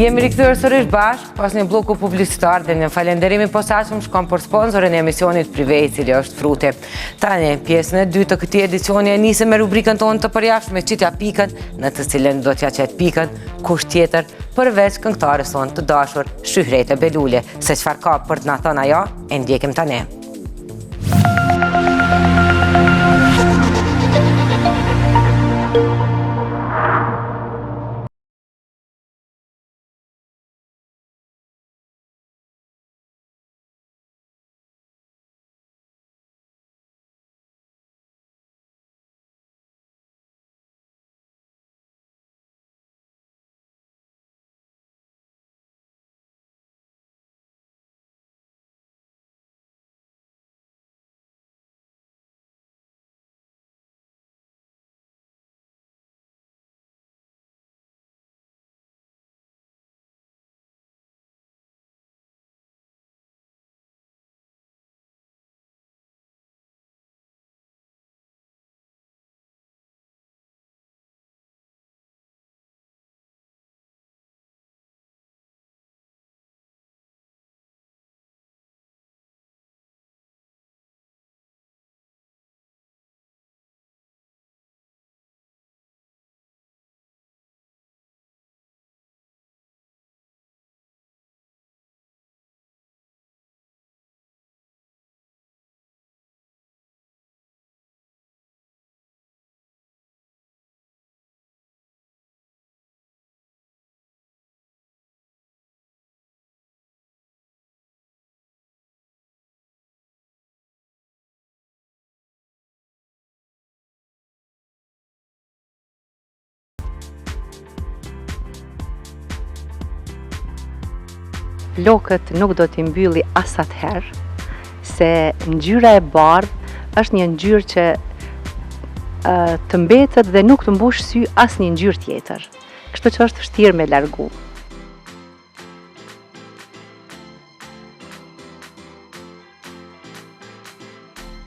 Jemi rikthyer sërish bashkë pas një bloku publicitar dhe një falenderimi posaçëm shkon për sponsorin e emisionit prive i cili është Fruti. Tani, pjesën e dytë të këtij edicioni e nisem me rubrikën tonë të përjashtme Qitja pikët, në të cilën do t'ja qet pikët kush tjetër përveç këngëtares sonë të dashur Shyhrete Beluli. Se çfarë ka për të na thënë ajo, e ndjekim tani. Flokët nuk do t'i mbylli as atëherë, se ngjyra e bardhë është një ngjyrë që të mbetet dhe nuk të mbush sy asnjë ngjyrë tjetër. Kështu që është vështirë me largu.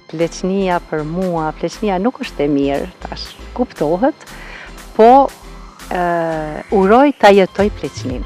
Pleqnia për mua, pleqnia nuk është e mirë, tash kuptohet, po uroj ta jetoj pleqnin.